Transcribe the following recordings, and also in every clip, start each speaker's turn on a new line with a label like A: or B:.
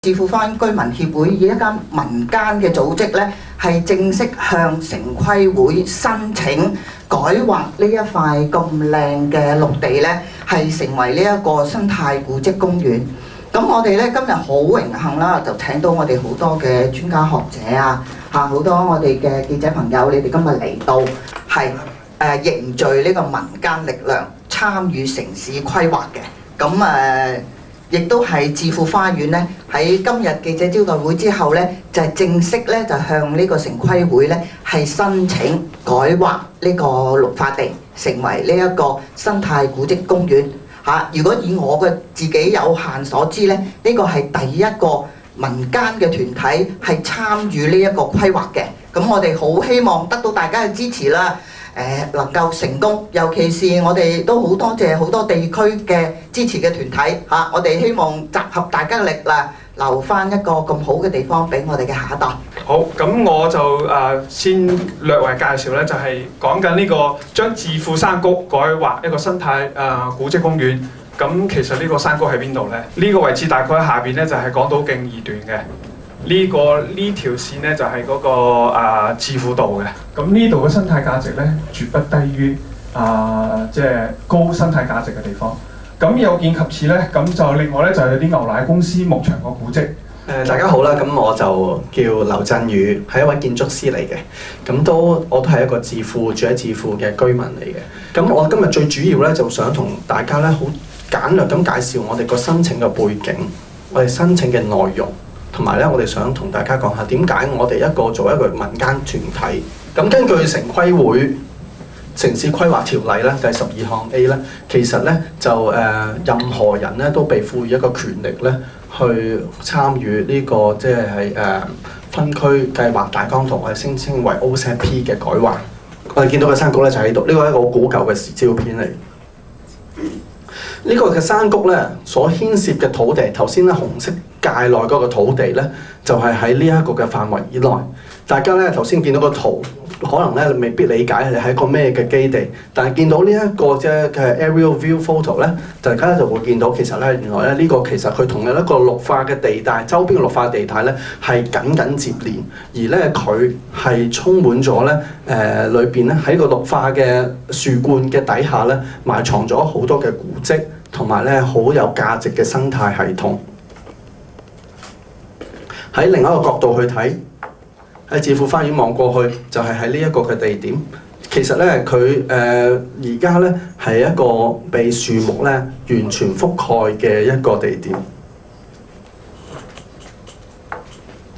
A: 置富花園居民協會以一間民間嘅組織咧，係正式向城規會申請改劃呢一塊咁靚嘅綠地咧，係成為呢一個生態古蹟公園。咁我哋咧今日好榮幸啦，就請到我哋好多嘅專家學者啊，好多我哋嘅記者朋友，你哋今日嚟到係凝聚呢個民間力量，參與城市規劃嘅。咁亦都係置富花園咧，喺今日記者招待會之後咧，就係正式咧就向呢個城規會咧係申請改劃呢個綠化地，成為呢一個生態古蹟公園。如果以我嘅自己有限所知咧，呢個係第一個民間嘅團體係參與呢一個規劃嘅。咁我哋好希望得到大家嘅支持啦。能夠成功，尤其是我哋都好多謝好多地區嘅支持嘅團體嚇，我哋希望集合大家嘅力量，留翻一個咁好嘅地方俾我哋嘅下一代。
B: 好，咁我就先略為介紹咧，就係講緊呢個將置富山谷改劃一個生態古蹟公園。咁其實呢個山谷喺邊度咧？呢個位置大概喺下邊咧，就係港島徑2段嘅。呢條線咧就係嗰個置富道嘅。咁呢度嘅生態價值咧，絕不低於即係高生態價值嘅地方。咁有見及此咧，咁就另外咧就有啲牛奶公司牧場個古蹟。
C: 大家好啦，咁我就叫劉振宇，係一位建築師嚟嘅。咁我都係一個置富住喺置富嘅居民嚟嘅。咁我今日最主要咧就想同大家咧好簡略咁介紹我哋個申請嘅背景，我哋申請嘅內容。同埋咧，我哋想同大家講下點解我哋做一個民間團體。咁根據城規會城市規劃條例咧第12項 A 咧，其實咧就任何人咧都被賦予一個權力咧去參與呢個即係分區計劃大綱圖，我哋聲稱為 OZP 嘅改劃。我哋見到嘅山谷咧就喺度，呢個係一個好古舊嘅照片嚟。呢個嘅山谷咧所牽涉嘅土地，頭先咧紅色界內嗰個土地咧，就係喺呢一個嘅範圍以內。大家咧頭先見到個圖，可能咧未必理解係喺個咩嘅基地，但係見到呢一個嘅 aerial view photo 咧，大家咧就會見到其實咧原來咧呢個其實佢同一個綠化嘅地帶，周邊嘅綠化地帶咧係緊接連，而咧佢係充滿咗咧裏邊咧喺個綠化嘅樹冠嘅底下咧埋藏咗好多嘅古蹟，同埋咧好有價值嘅生態系統。喺另一個角度去睇，喺置富花園望過去，就係喺呢一個嘅地點。其實咧，佢而家咧係一個被樹木咧完全覆蓋嘅一個地點。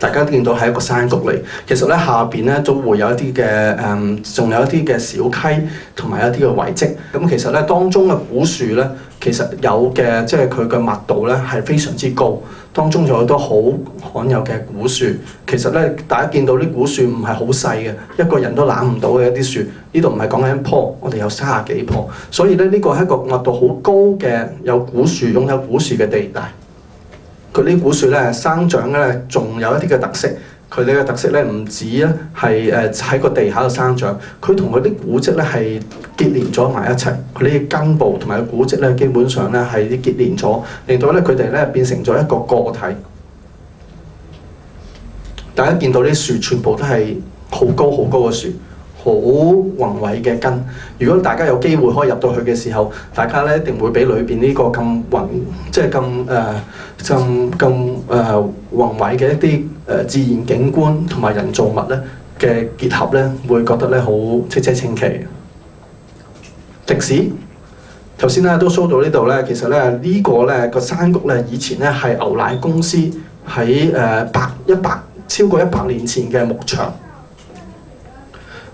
C: 大家都見到係一個山谷嚟，其實咧下邊咧都會有一啲嘅仲有一啲嘅小溪同埋一啲嘅遺跡。咁其實咧當中嘅古樹咧，其實有嘅即係佢嘅密度咧係非常之高，當中仲有好多好罕有嘅古樹。其實咧大家見到啲古樹唔係好細嘅，一個人都攬唔到嘅一啲樹。呢度唔係講緊一棵，我哋有30幾棵，所以咧呢個係一個密度好高嘅有古樹、擁有古樹嘅地帶。佢啲古樹咧生長咧，仲有一啲嘅特色。佢哋嘅特色咧唔止咧係喺個地下度生長，佢同佢啲古蹟咧係結連咗埋一齊。佢啲根部同埋古蹟咧，基本上咧係啲結連咗，令到咧佢哋咧變成咗一個個體。大家見到啲樹全部都係好高好高嘅樹，好宏偉嘅根。如果大家有機會可以入到去嘅時候，大家咧一定會俾裏邊呢個咁即係宏偉嘅一啲自然景觀同埋人造物咧嘅結合咧，會覺得咧好嘖嘖稱奇。歷史頭先咧都 show 到呢度咧，其實咧呢個咧個山谷咧以前咧係牛奶公司喺超過100年前嘅牧場。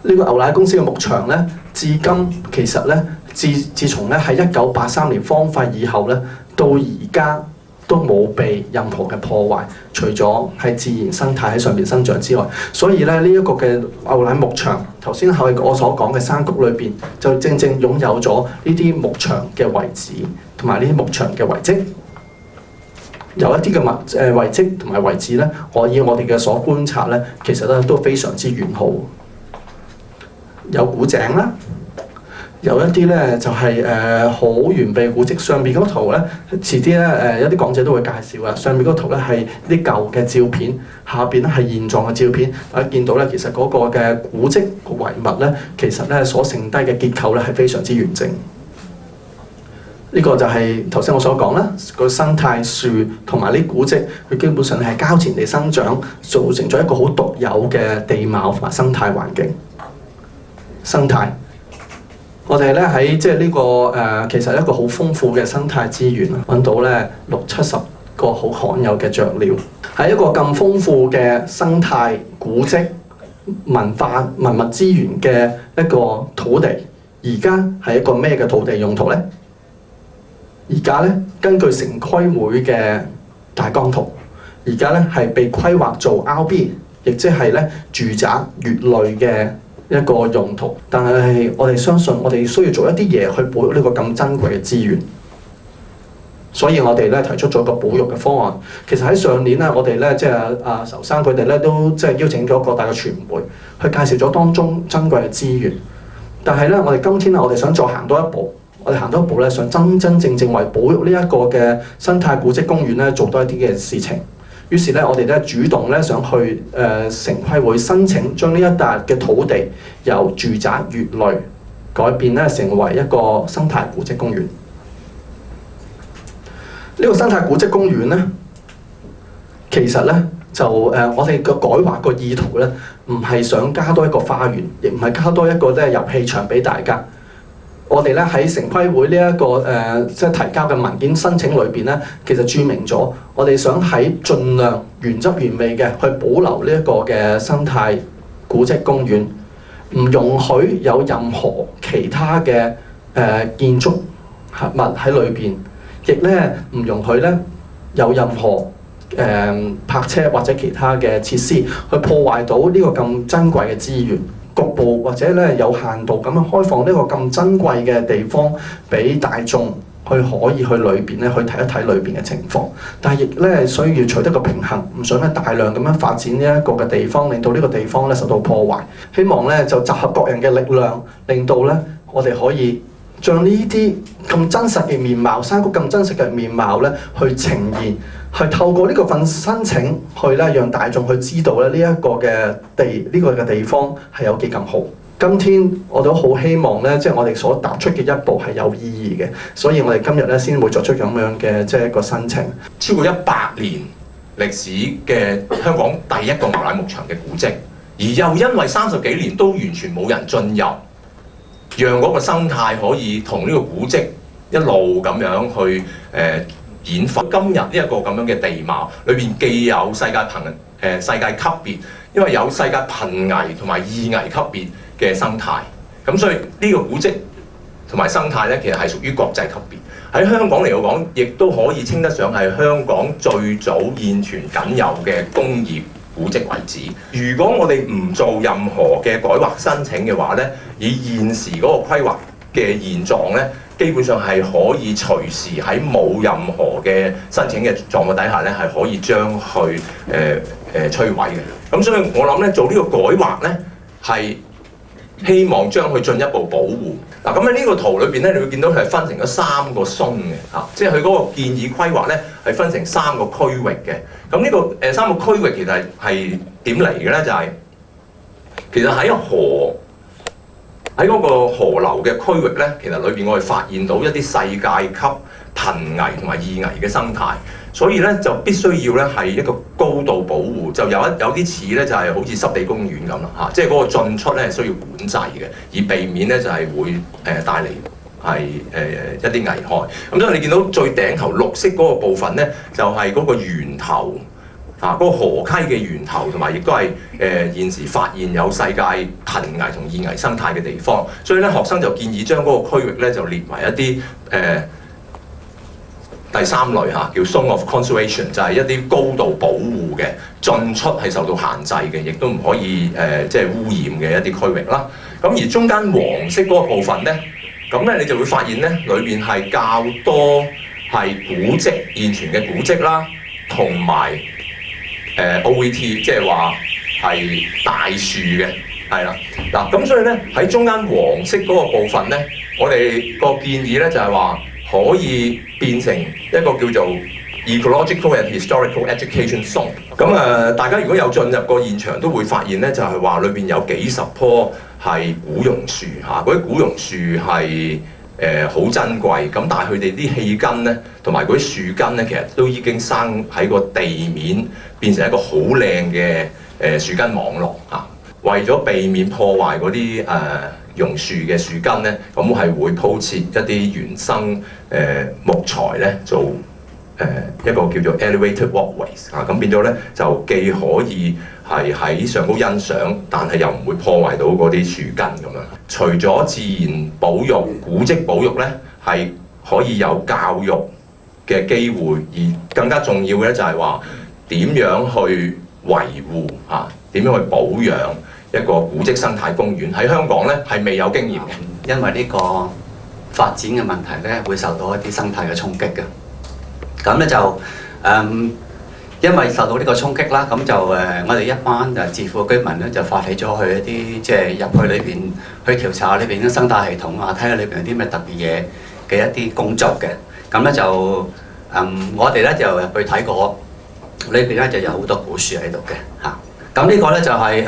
C: 呢個牛奶公司嘅牧場咧，至今其實咧，自從咧喺1983年荒廢以後咧，到而家都冇被任何嘅破壞，除咗係自然生態喺上面生長之外，所以咧呢一個嘅牛奶牧場，頭先係我所講嘅山谷裏邊，就正正擁有咗呢啲牧場嘅遺址同埋呢啲牧場嘅遺跡。有一啲嘅遺跡同埋遺址咧，以我哋嘅所觀察咧，其實咧都非常之完好。有古井啦，有一啲咧就係好完備嘅古蹟。上邊嗰個圖咧，遲啲咧有啲講者都會介紹啊。上邊嗰個圖咧係啲舊嘅照片，下邊咧係現狀嘅照片。大家見到咧，其實嗰個嘅古蹟個遺物咧，其實咧所剩低嘅結構咧係非常之完整。呢個就係頭先我所講啦，個生態樹同埋啲古蹟，佢基本上係交纏地生長，造成咗一個好獨有嘅地貌同埋生態環境。生態，我哋咧喺即係呢個其實一個好豐富嘅生態資源，揾到咧60-70個好罕有嘅雀鳥，喺一個咁豐富嘅生態古蹟文化文物資源嘅一個土地，而家係一個咩嘅土地用途咧？而家咧，根據城規會嘅大綱圖，而家咧係被規劃做 RB， 亦即係咧住宅乙類嘅一個用途。但係我哋相信，我哋需要做一啲嘢去保育呢個咁珍貴嘅資源。所以我哋咧提出咗一個保育嘅方案。其實喺上年咧，我哋咧即係仇生佢哋咧都即係邀請咗各大嘅傳媒去介紹咗當中珍貴嘅資源。但係咧，我哋今天我哋想再行多一步。我哋行多一步咧，想真正為保育呢一個嘅生態古蹟公園咧，做多一啲嘅事情。於是咧，我哋咧主動咧想去城規會申請，將呢一笪嘅土地由住宅乙類改變咧，成為一個生態古蹟公園。呢個生態古蹟公園咧，其實咧就我哋嘅改劃個意圖咧，唔係想加多一個花園，亦唔係加多一個咧遊戲場俾大家。我哋咧喺城規會呢一個即係提交嘅文件申請裏邊咧，其實註明咗我哋想喺盡量原汁原味嘅去保留呢一個嘅生態古蹟公園，唔容許有任何其他嘅建築物喺裏邊，亦咧唔容許咧有任何泊車或者其他嘅設施去破壞到呢個咁珍貴嘅資源。局部或者咧有限度咁樣開放呢個咁珍貴嘅地方俾大眾可以去裏邊咧去睇一睇裏邊嘅情況，但係亦咧需要取得個平衡，唔想咧大量咁樣發展呢一個嘅地方，令到呢個地方咧受到破壞。希望咧就集合各人嘅力量，令到咧我哋可以將呢啲咁真實嘅面貌，山谷咁真實嘅面貌咧去呈現。係透過呢個份申請去咧，讓大眾去知道咧呢一個嘅地方係有幾咁好。今天我都好希望咧，即係我哋所踏出嘅一步係有意義嘅，所以我哋今日咧先會作出咁樣嘅即係一個申請。
D: 超過100年歷史嘅香港第一個牛奶牧場嘅古蹟，而又因為30幾年都完全冇人進入，讓嗰個生態可以同呢個古蹟一路咁樣去演化。今日呢一個咁樣嘅地貌裏邊，既有世界級別，因為有世界瀕危同埋易危級別嘅生態，咁所以呢個古蹟同埋生態咧，其實係屬於國際級別。喺香港嚟講，亦都可以稱得上係香港最早現存僅有嘅工業古蹟遺址。如果我哋唔做任何嘅改劃申請嘅話咧，以現時嗰個規劃嘅現狀咧，基本上係可以隨時喺冇任何嘅申請嘅狀況底下咧，係可以將佢摧毀嘅。咁所以我諗咧，做呢個改劃咧，係希望將佢進一步保護。嗱，咁喺呢個圖裏邊咧，你會見到佢係分成咗3個松嘅嚇，即係佢嗰個建議規劃咧係分成3個區域嘅。咁呢個3個區域其實係點嚟嘅咧？就係其實喺嗰個河流嘅區域咧，其實裏邊我哋發現到一啲世界級瀕危同埋易危嘅生態，所以咧就必須要咧係一個高度保護，就有啲似咧就係好似濕地公園咁啦嚇，即係嗰個進出咧係需要管制嘅，以避免咧就係會帶嚟係一啲危害。咁所以你見到最頂頭綠色嗰個部分咧，就係嗰個源頭。嗰個河溪嘅源頭，同埋亦都係現時發現有世界瀕危同易危生態嘅地方，所以咧學生就建議將嗰個區域咧就列為一啲第3類嚇，叫 Zone of Conservation， 就係一啲高度保護嘅，進出係受到限制嘅，亦都唔可以即係污染嘅一啲區域啦。咁而中間黃色嗰個部分咧，咁咧你就會發現咧裏邊係較多係古蹟現存嘅古蹟啦，同埋OVT， 即係話係大樹嘅係啦，嗱咁所以咧喺中間黃色嗰個部分咧，我哋個建議咧就係話可以變成一個叫做 ecological and historical education zone。咁大家如果有進入過現場，都會發現咧就係話裏邊有幾十棵係古榕樹嚇，嗰啲古榕樹係好珍貴，咁但係佢哋啲氣根咧，同埋嗰啲樹根咧，其實都已經生喺個地面，變成一個好靚嘅樹根網絡嚇。為咗避免破壞嗰啲榕樹嘅樹根咧，咁係會鋪設一啲原生木材咧，做一個叫做 elevated walkways 嚇，咁變咗咧就既可以係喺上高欣賞，但係又唔會破壞到嗰啲樹根咁樣。除咗自然保育、古蹟保育咧，係可以有教育嘅機會，而更加重要嘅咧就係話點樣去維護嚇，點樣去保養一個古蹟生態公園。喺香港咧係未有經驗嘅，
E: 因為呢個發展嘅問題咧，會受到一啲生態嘅衝擊嘅。咁咧就因為受到呢個衝擊啦，咁就我哋一班自負嘅居民咧，就發起咗去一啲即係入去裏邊去調查下裏邊嘅生態系統啊，睇下裏邊有啲咩特別嘢嘅一啲工作嘅。咁咧就我哋咧就入去睇過，裏邊咧就有好多古樹喺度嘅嚇。咁呢個咧就係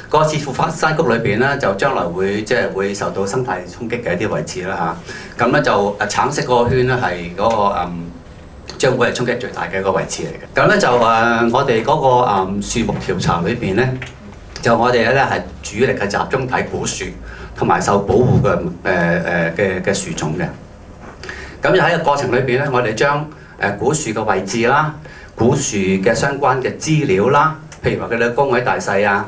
E: 個置富山谷裏邊咧，就將來會即係會受到生態衝擊嘅一啲位置啦嚇。咁咧就橙色嗰個圈咧係嗰個將會係衝擊最大嘅一個位置嚟嘅。咁咧就我哋嗰個樹木調查裏邊咧，就我哋咧係主力係集中睇古樹同埋受保護嘅樹種嘅。咁就喺個過程裏邊咧，我哋將古樹嘅位置啦、古樹嘅相關嘅資料啦，譬如話佢哋嘅工位大細啊，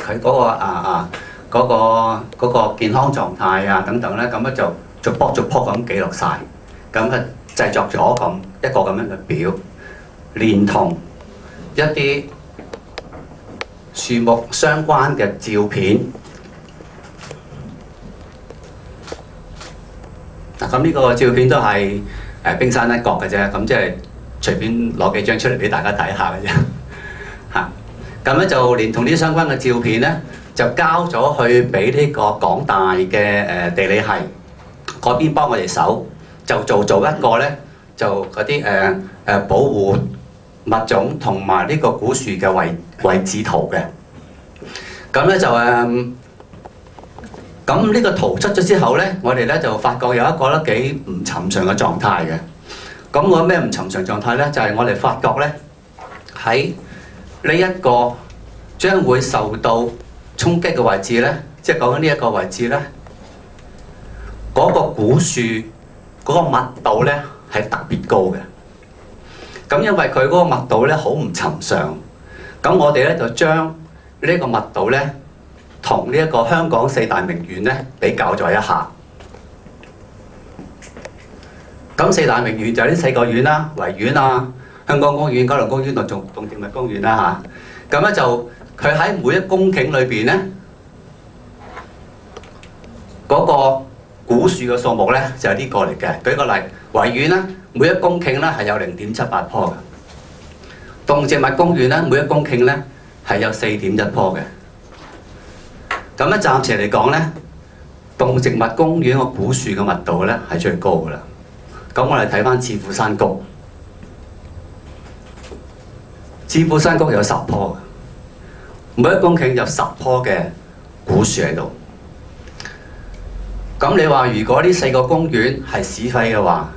E: 佢嗰個健康狀態啊等等咧，咁咧就逐棵咁記錄晒。咁啊製作咗一個咁樣嘅表，連同一啲樹木相關嘅照片。嗱，咁呢個照片都係冰山一角嘅啫，咁即係隨便攞幾張出嚟俾大家睇下嘅啫。嚇，咁咧就連同呢啲相關嘅照片咧，就交咗去俾呢個港大嘅地理系嗰邊幫我哋手。就做一個咧，就嗰啲保護物種同埋呢個古樹嘅位置圖嘅。咁咧就咁呢個圖出咗之後咧，我哋咧就發覺有一個咧幾唔尋常嘅狀態嘅。咁個咩唔尋常狀態咧？就係我哋發覺咧喺呢一個將會受到衝擊嘅位置咧，即係講緊呢一個位置咧，嗰個古樹嗰個密度咧係特別高嘅，咁因為佢嗰個密度咧好唔尋常，咁我哋咧就將呢個密度咧同呢一個香港四大名園咧比較咗一下。咁四大名園就係呢四個園啦，維園啊、香港公園、九龍公園同動植物公園啦嚇。咁咧就佢喺每一公頃裏邊咧嗰個古樹嘅數目咧就係呢個嚟嘅。舉個例，維園咧每一公頃咧係有0.78棵嘅，動植物公園咧每一公頃咧係有4.1棵嘅。咁咧暫時嚟講咧，動植物公園個古樹嘅密度咧係最高㗎啦。咁我哋睇翻置富山谷，置富山谷有10棵，每一公頃有10棵嘅古樹喺度。咁你話如果呢4個公園係市廢嘅話，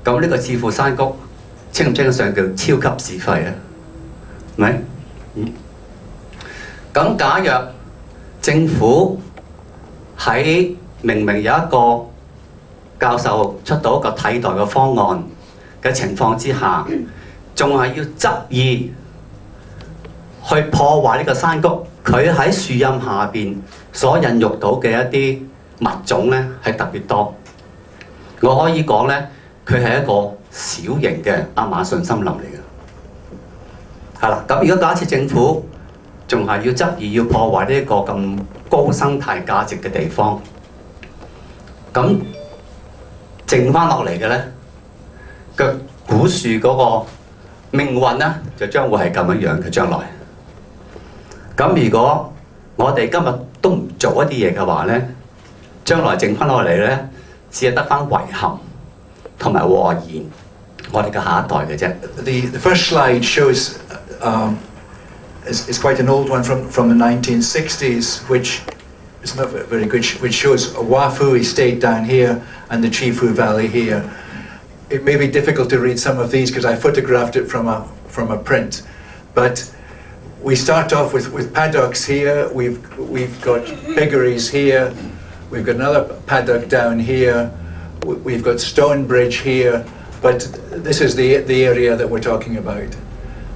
E: 咁呢個置富山谷稱唔稱得上叫超級市廢啊？係咪？咁假若政府喺明明有一個教授出到一個替代嘅方案嘅情況之下，仲係要執意去破壞呢個山谷，佢喺樹蔭下邊所孕育到嘅一啲物種咧係特別多。我可以講咧，佢係一個小型嘅亞馬遜森林嚟嘅。係啦，咁如果假設政府仲係要執意要破壞呢一個咁高生態價值嘅地方，咁剩翻落嚟嘅咧嘅古樹嗰個命運咧，就將會係咁樣樣嘅將來。咁如果我哋今日都唔做一啲嘢嘅話咧，將來剩翻落嚟咧，只係得翻遺憾同埋禍延我哋嘅下一代嘅啫。
F: The first slide shows is quite an old one from the 1960s, which is not very good, which shows Waifu Estate down here and the Chifu Valley here. It may be difficult to read some of these because I photographed it from a print, but we start off with paddocks here. We've got piggeries here. We've got another paddock down here. We've got Stonebridge here, but this is the area that we're talking about.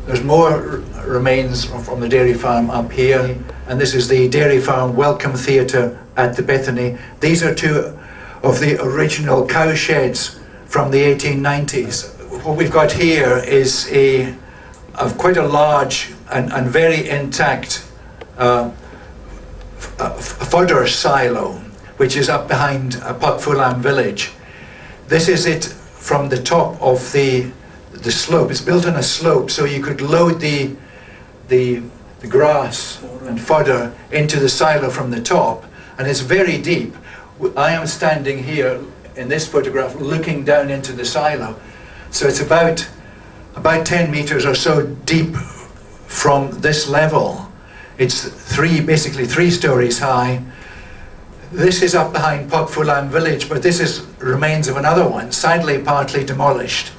F: There's more remains from the dairy farm up here, and this is the dairy farm welcome theatre at the Bethany. These are two of the original cow sheds from the 1890s. What we've got here is quite a large and very intact fodder silo, which is up behind Pokfulam village. This is it from the top of the slope. It's built on a slope, so you could load the grass and fodder into the silo from the top, and it's very deep. I am standing here in this photograph looking down into the silo, so it's about 10 meters or so deep from this level. It's basically three stories high. This is up behind Pokfulam village, but this is remains of another one, sadly partly demolished.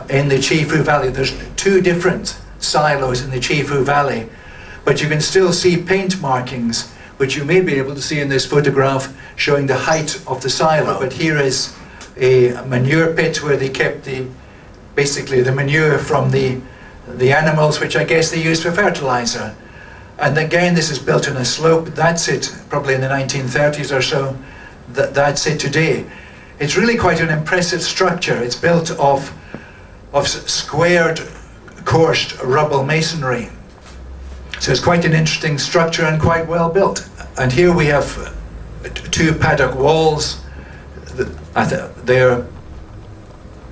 F: In the Chifu Valley, there's two different silos in the Chifu Valley, but you can still see paint markings, which you may be able to see in this photograph showing the height of the silo. But here is a manure pit where they kept basically the manure from the animals, which I guess they used for fertilizer. And again, this is built on a slope. That's it, probably in the 1930s or so. That's it today. It's really quite an impressive structure. It's built of squared, coursed rubble masonry. So it's quite an interesting structure and quite well built. And here we have two paddock walls.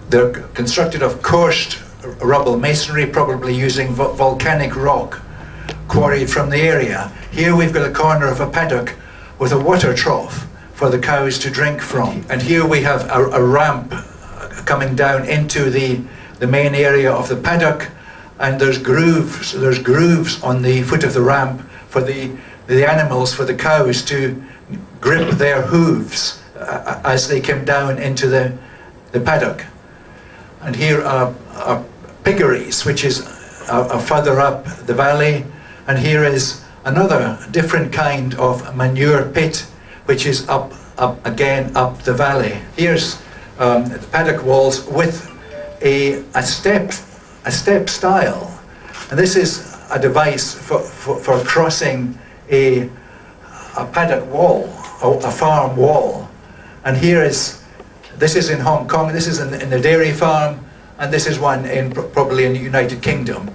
F: They're constructed of coursed rubble masonry, probably using volcanic rock quarried from the area. Here we've got a corner of a paddock with a water trough for the cows to drink from. And here we have a ramp coming down into the main area of the paddock, and there's grooves on the foot of the ramp for the animals, for the cows to grip their hooves as they come down into the paddock. And here are piggeries, which is further up the valley, and here is another different kind of manure pit, which is up the valley. Here's the paddock walls with a step style, and this is a device for crossing a paddock wall, a farm wall. And this is in Hong Kong, this is in the dairy farm, and this is one probably in the United Kingdom.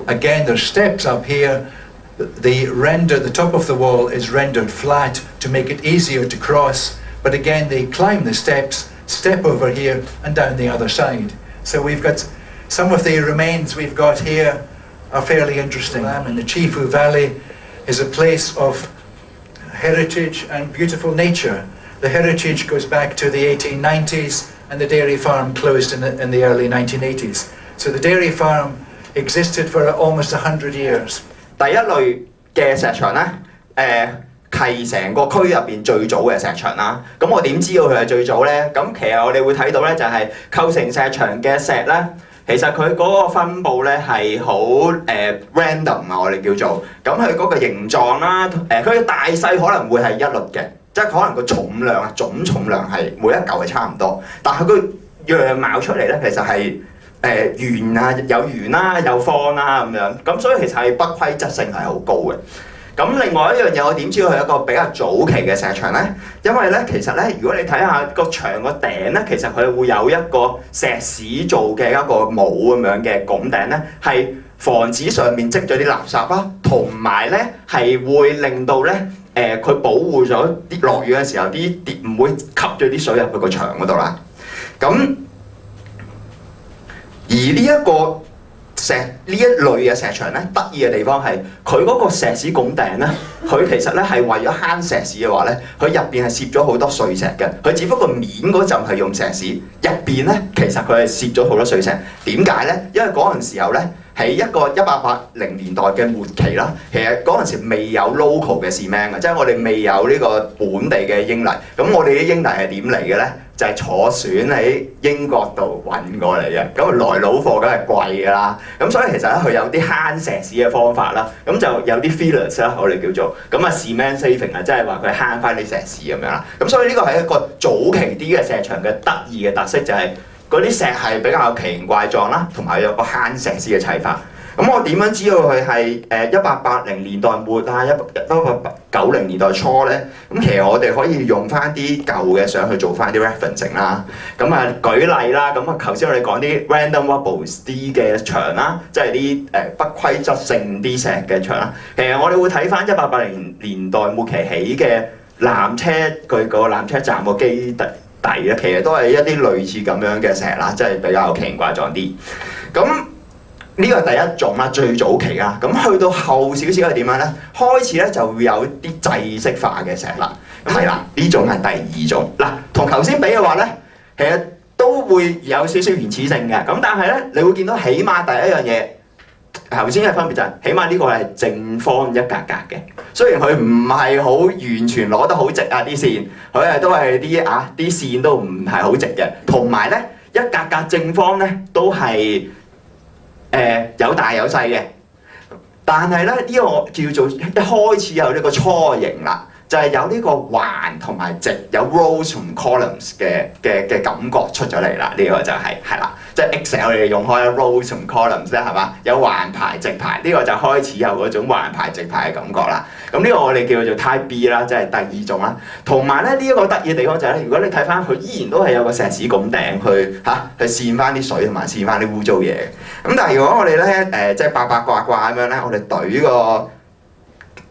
F: Again, there's steps up here. The top of the wall is rendered flat to make it easier to cross, but again they climb the steps, step over here and down the other side. So we've got some of the remains we've got here are fairly interesting. And the Chifu Valley is a place of heritage and beautiful nature. The heritage goes back to the 1890s, and the dairy farm closed in the early 1980s. So the dairy farm existed for almost 100 years.
G: 第一類嘅石牆咧，係成個區入邊最早嘅石牆啦。咁我點知道佢係最早咧？咁其實我哋會睇到咧，就係構成石牆嘅石咧，其實佢嗰個分佈咧係好random 啊，我哋叫做。咁佢嗰個形狀啦，佢嘅大細可能會係一律嘅，即係可能個重量啊，總重量係每一嚿係差唔多，但係佢樣貌出嚟咧，其實係。圓啊，有圓啦，有方啦咁樣，咁所以其實係不規則性係好高嘅。咁另外一樣嘢，我點知佢係一個比較早期嘅石牆咧？因為咧，其實咧，如果你睇下個牆個頂咧，其實佢會有一個石屎做嘅一個帽咁樣嘅拱頂咧，係防止上面積咗啲垃圾啦，同埋咧係會令到咧佢保護咗啲落雨嘅時候啲唔會吸咗啲水入去個牆嗰度啦。咁而呢一個石呢一類嘅石牆咧，得意嘅地方係佢嗰個石屎拱頂咧，佢其實咧係為咗慳石屎嘅話咧，佢入邊係攝咗好多碎石嘅。佢只不過面嗰陣係用石屎，入邊咧其實佢係攝咗好多碎石。點解咧？因為嗰陣時候咧，喺一個1880年代嘅末期啦，其實嗰陣時未有 local 嘅 cement 嘅，即係我哋未有呢個本地嘅英泥。咁我哋啲英泥係點嚟嘅咧？就係坐船喺英國度運過嚟嘅。咁來佬貨梗係貴㗎啦。咁所以其實咧，佢有啲慳石屎嘅方法啦。咁就有啲 fillers 啦，我哋叫做咁啊 cement saving 啊，即係話佢慳翻啲石屎咁樣啦。咁所以呢個係一個早期啲嘅石牆嘅得意嘅特色，就係嗰啲石係比較奇形怪狀啦，同埋有個慳石屎嘅砌法。咁我點樣知道佢係1880年代末啊1890年代初咧？咁其實我哋可以用翻啲舊嘅相去做翻啲 referencing 啦。咁啊舉例啦，咁啊頭先我哋講啲 random wobbles 啲嘅牆啦，即係啲不規則性啲石嘅牆啦。其實我哋會睇翻1880年代末期起嘅纜車，佢個纜車站個基底咧，其實都係一啲類似咁樣嘅石啦，即係比較奇形怪狀啲。咁呢個係第一種啦，最早期啦。咁去到後少少係點樣咧？開始咧就會有啲制式化嘅石啦。咁係啦，呢種係第二種。嗱，同頭先比嘅話咧，其實都會有少少原始性嘅。咁但係咧，你會見到起碼第一樣嘢，頭先嘅分別就係，起碼呢個係正方一格格嘅。雖然佢唔係好完全攞得好直啊啲線，佢係都係啲線都唔係好直嘅。同埋咧，一格格正方咧都係有大有細嘅，但係咧呢個叫做一開始有呢個雛形啦，就係有呢個橫同埋直，有 rows 同 columns 嘅感覺出咗嚟啦。呢個就係啦，即係 Excel 你哋用開 rows 同 columns 咧係嘛？有橫排直排，呢個就開始有嗰種橫排直排嘅感覺啦。咁呢個我哋叫做 Type B 啦，即係第二種啦。同埋咧呢一個得意嘅地方就係咧，如果你睇翻佢依然都係有個石屎拱頂去跣翻啲水同埋跣翻啲污糟嘢。咁但係如果我哋咧即係八卦咁樣咧，我哋懟個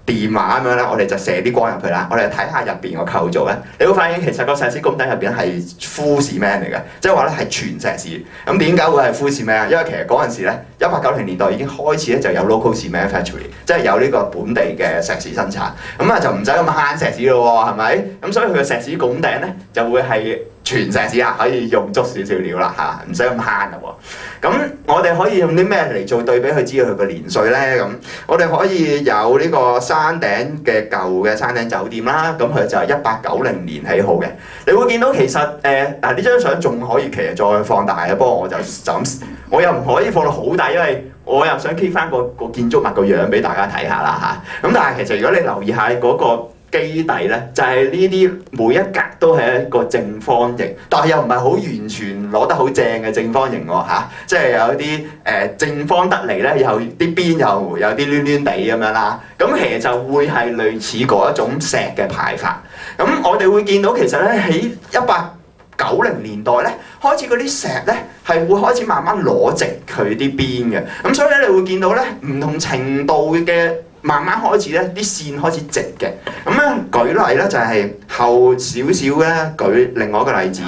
G: 電話咁樣咧，我哋就射啲光入去啦。我哋睇下入邊個構造咧，你會發現其實個石屎拱頂入邊係 full cement 嚟嘅，即係話咧係全石屎。咁點解會係 full cement 啊？因為其實嗰陣時咧，1890年代已經開始咧就有 local cement factory， 即係有呢個本地嘅石屎生產。咁啊就唔使咁慳石屎咯喎，係咪？咁所以佢嘅石屎拱頂咧就會係全石屎啊，可以用足少少料啦嚇，唔使咁慳啦喎。咁我哋可以用啲咩嚟做對比去知道佢個年歲咧？咁我哋可以有呢個山頂嘅舊嘅山頂酒店啦，咁佢就係1890年起好嘅。你會見到其實呢張相仲可以其實再放大嘅，不過我又唔可以放到好大，因為我又想 keep 翻個建築物個樣俾大家睇下啦嚇。咁但係其實如果你留意下嗰個基底咧，就係呢啲每一格都係一個正方形，但係又唔係好完全攞得好正嘅正方形喎嚇，即係有啲正方得嚟咧，又啲邊又有啲攣攣地咁樣啦。咁其實就會係類似嗰一種石嘅排法。咁我哋會見到其實咧喺1890年代咧，開始嗰啲石咧係會開始慢慢攞直佢啲邊嘅。咁所以咧你會見到咧唔同程度嘅。慢慢開始咧，啲線開始直嘅。咁咧舉例咧就係後少少咧，舉另外一個例子。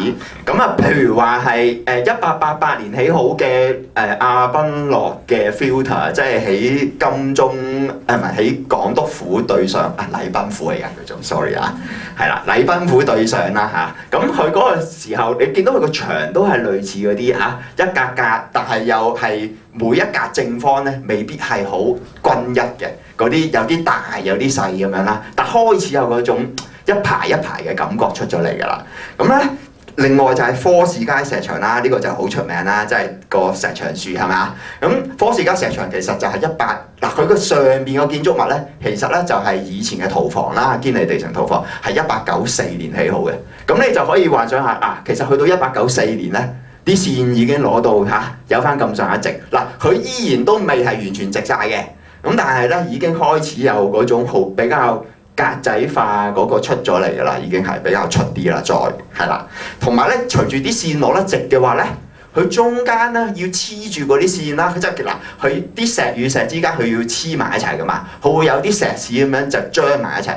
G: 咁啊，譬如話係1888年起好嘅亞賓諾嘅 filter， 即係喺金鐘唔係喺港督府對上禮賓府嚟㗎嗰種 ，sorry 啊，係啦，禮賓府對上啦嚇。咁佢嗰個時候，你見到佢個牆都係類似嗰啲一格格，但係又係每一格正方咧，未必係好均一嘅。嗰啲有啲大有啲細咁樣啦，但開始有嗰種一排一排嘅感覺出咗嚟㗎啦。咁咧，另外就係科士街石牆啦，呢個就好出名啦，即係個石牆樹係咪啊？咁科士街石牆其實就係佢個上邊個建築物咧，其實咧就係以前嘅屠房啦，堅尼地城屠房係1894年起好嘅。咁你就可以幻想下其實去到1894年咧，啲線已經攞到有翻咁上下直。佢依然都未係完全直晒嘅。咁但係咧已經開始有嗰種好比較格仔化嗰個出咗嚟㗎啦，已經係比較出啲啦，再係啦。同埋咧，隨住啲線攞得直嘅話咧，佢中間咧要黐住嗰啲線啦，即係佢啲石與石之間佢要黐埋一齊㗎嘛，佢會有啲石屎咁樣就將埋一齊。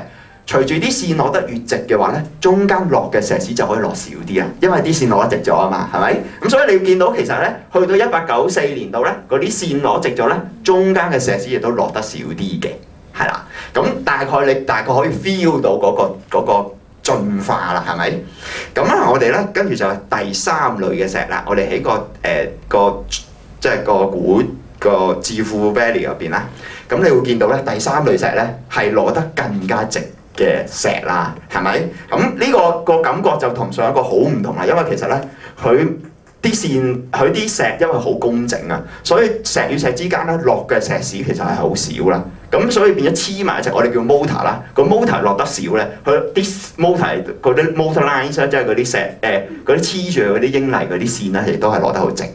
G: 隨住啲線攞得越直嘅話咧，中間落嘅石屎就可以落少啲啊，因為啲線攞得直咗啊嘛，係咪？咁所以你見到其實咧，去到1894年度咧，嗰啲線攞直咗咧，中間嘅石屎亦都落得少啲嘅，係啦。咁你大概可以 feel 到嗰個進化啦，係咪？咁咧我哋咧跟住就係第三類嘅石啦，我哋喺即係個置富 Valley 入邊啦，咁你會見到咧第三類石咧係攞得更加直嘅石啦，係咪？咁呢個感覺就同上一個好唔同啦，因為其實咧佢啲石因為好工整啊，所以石與石之間咧落嘅石屎其實係好少啦。咁所以變咗黐埋一齊，我哋叫 mortar 啦。個 mortar 落得少咧，佢啲 mortar 嗰啲 mortar lines 即係嗰啲石嗰啲黐住嗰啲英泥嗰啲線咧，亦都係落得好直嘅。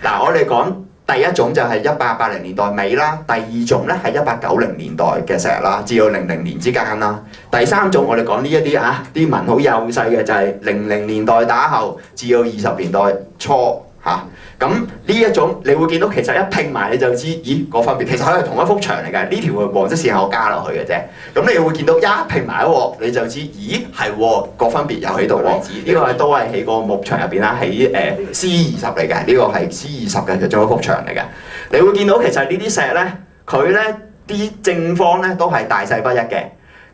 G: 嗱，我哋講第一種就係1880年代尾啦，第二種咧係1890年代嘅石啦，至到00年之間啦。第三種我哋講呢一啲啲紋好幼細嘅就係00年代打後至到20年代初嚇。咁呢一種你會見到其實一拼埋你就知，咦個分別其實佢係同一幅牆嚟㗎，呢條黃色線係我加落去嘅啫。咁你會見到一拼埋一鑊你就知，咦係個分別又喺度喎。呢個都係喺個木牆入邊啦，喺C20嚟嘅，呢個係 C20嘅其中一幅牆嚟嘅。你會見到其實呢啲石咧，佢咧啲正方咧都係大細不一嘅。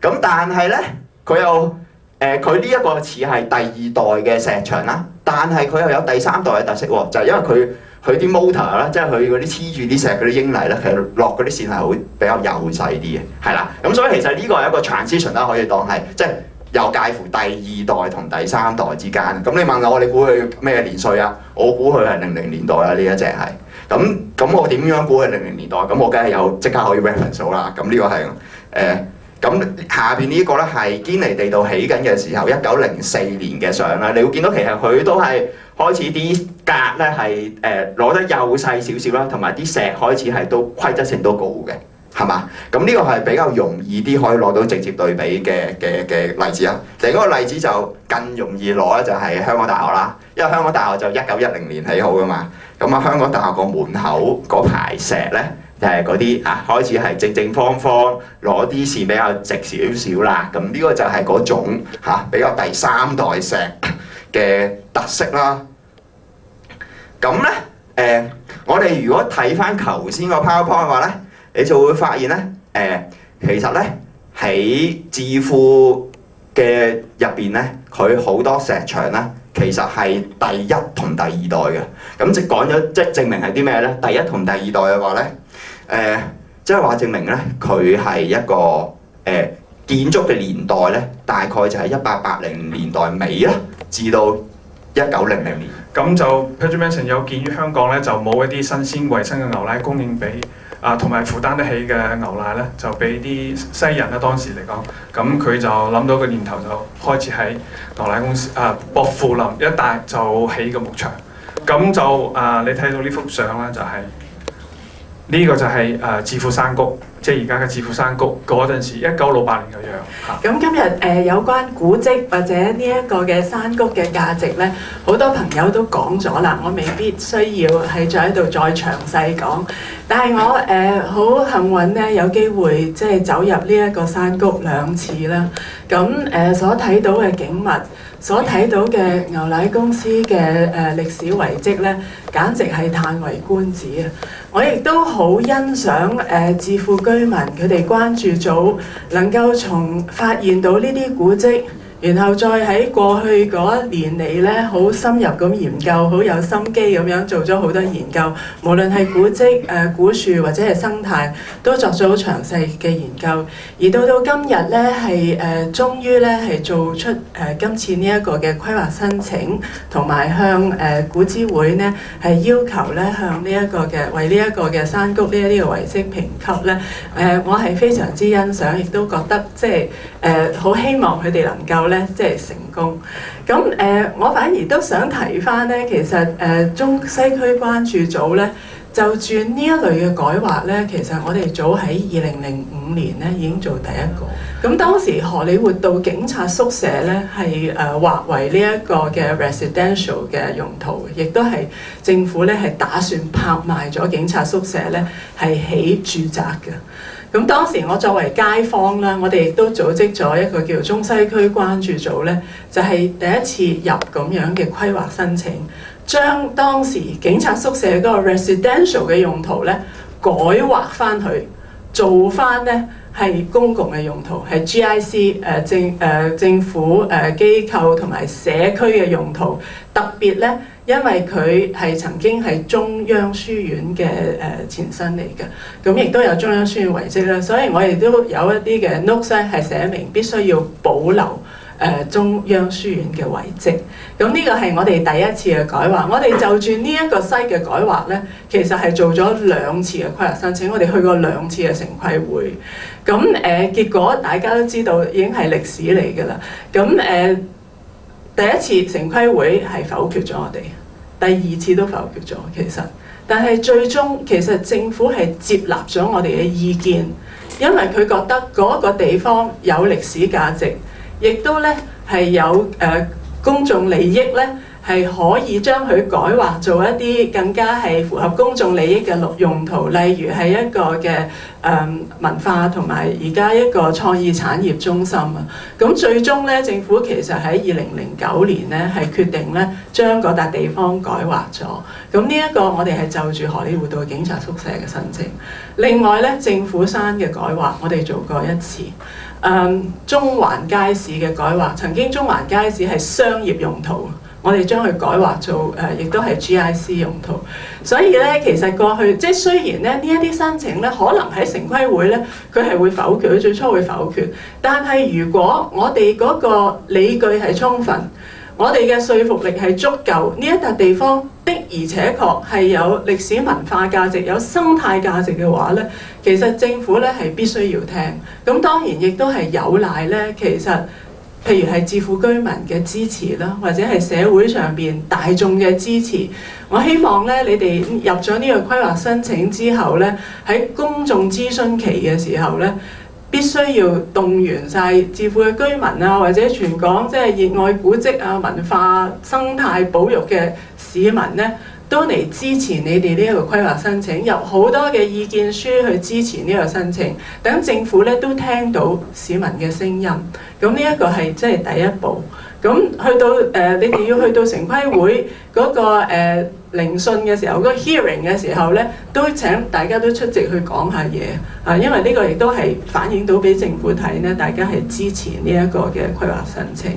G: 咁但係咧佢又佢呢一個似係第二代嘅石牆啦，但係佢又有第三代嘅特色喎，就係因為佢啲 mortar 啦，即係佢嗰啲黐住啲石嗰啲英泥咧，其實落嗰啲線係會比較幼細啲嘅，係啦。咁所以其實呢個係一個 transition 啦，可以當係即係又介乎第二代同第三代之間。咁你問我哋估佢咩年歲啊？我估佢係00年代啦，呢一隻係。咁我點樣估係00年代？咁我梗係有即刻可以 reference 到啦。咁呢個係咁下邊呢個咧係堅尼地道起緊嘅時候，1904年嘅相啦，你會見到其實佢都係開始啲格咧係攞得幼細少少啦，同埋啲石開始係都規則性都高嘅，係嘛？咁呢個係比較容易啲可以攞到直接對比嘅例子啊。另一個例子就更容易攞咧，就係香港大學啦，因為香港大學就1910年起好噶嘛。咁香港大學個門口嗰排石咧。就係嗰啲開始係正正方方，攞啲線比較直少少啦。咁呢個就係嗰種比較第三代石嘅特色啦。咁咧我哋如果睇翻頭先個 PowerPoint 嘅話咧，你就會發現咧其實咧喺置富嘅入邊咧，佢好多石牆咧，其實係第一同第二代嘅。咁即講咗，即證明係啲咩咧？第一同第二代嘅話咧。即係話證明咧，佢係一個建築嘅年代咧，大概就係1880年代尾啦，至到1900年。
B: 咁就 Patrick Manson 有見於香港咧，就冇一啲新鮮衞生嘅牛奶供應俾同埋負擔得起嘅牛奶咧，就俾啲西人咧當時嚟講，咁佢就諗到個念頭，就開始喺牛奶公司薄扶林一帶就起個牧場。咁就你睇到呢幅相咧，就係、呢個就係置富山谷，即係而家嘅置富山谷嗰陣時1968年嘅樣。
H: 咁今日有關古蹟或者呢一個嘅山谷嘅價值咧，好多朋友都講咗啦，我未必需要係再喺度再詳細講。但係我好幸運咧，有機會即係走入呢一個山谷2次啦。咁所睇到嘅景物，所睇到嘅牛奶公司嘅歷史遺蹟咧，簡直係歎為觀止啊！我亦都好欣賞置富居民佢哋關注組能夠從發現到呢啲古蹟，然後再喺過去嗰一年嚟咧，好深入咁研究，好有心機咁樣做咗好多研究，無論係古蹟、古樹或者係生態，都作咗好詳細嘅研究。而到今日咧，係終於咧係做出今次呢一個嘅規劃申請，同埋向古諮會呢係要求咧向呢一個嘅為呢一個嘅山谷呢一啲嘅遺蹟評級咧，我係非常之欣賞，亦都覺得即係好希望佢哋能夠咧即係成功。咁我反而都想提翻咧，其實中西區關注組咧就住呢一類嘅改劃呢，其實我哋早喺2005年呢已經做第一個。咁當時荷里活道警察宿舍呢係劃為呢一個嘅 residential 嘅用途，亦都係政府呢係打算拍賣咗警察宿舍呢係起住宅嘅。咁當時我作為街坊啦，我哋亦都組織咗一個叫中西區關注組呢，就係第一次入咁樣嘅規劃申請。將當時警察宿舍嗰個 residential 嘅用途咧改劃翻去，做翻咧係公共嘅用途，係 GIC 政府機構同埋社區嘅用途。特別咧，因為佢係曾經係中央書院嘅前身嚟嘅，咁亦都有中央書院遺跡啦，所以我亦都有一啲嘅 notes 咧係寫明必須要保留中央書院嘅遺跡。咁呢個係我哋第一次嘅改劃。我哋就住呢一個西嘅改劃呢，其實係做咗2次嘅規劃申請，我哋去過2次嘅城規會。咁結果大家都知道已經係歷史嚟㗎啦。咁第一次城規會係否決咗我哋，第2次都否決咗其實，但係最終其實政府係接納咗我哋嘅意見，因為佢覺得嗰個地方有歷史價值。亦都咧係有公眾利益咧，係可以將佢改劃做一啲更加係符合公眾利益嘅用途，例如係一個嘅文化同埋而家一個創意產業中心啊。咁最終咧，政府其實喺2009年咧係決定咧將嗰笪地方改劃咗。咁呢一個我哋係就住荷里活道警察宿舍嘅申請。另外咧，政府山嘅改劃我哋做過1次。中環街市嘅改劃，曾經中環街市係商業用途，我哋將佢改劃做亦都係 GIC 用途。所以咧，其實過去即係雖然咧呢一啲申請咧，可能喺城規會咧佢係會否決，佢最初會否決。但係如果我哋嗰個理據係充分，我哋嘅說服力係足夠，呢一笪地方的而且確係有歷史文化價值、有生態價值嘅話咧，其實政府咧係必須要聽。咁當然亦都係有賴咧，其實譬如係智庫居民嘅支持啦，或者係社會上邊大眾嘅支持。我希望咧，你哋入咗呢個規劃申請之後咧，喺公眾諮詢期嘅時候咧，必須要動員晒智庫嘅居民啊，或者全港即係熱愛古蹟啊、文化生態保育嘅市民咧，都嚟支持你哋呢一個規劃申請，有好多嘅意見書去支持呢個申請，等政府咧都聽到市民嘅聲音。咁呢一個係即係第一步。咁去到你哋要去到城規會嗰個聆訊嘅時候，嗰個 hearing 嘅時候咧，都請大家都出席去講下嘢啊，因為呢個亦都係反映到俾政府睇咧，大家係支持呢一個嘅規劃申請。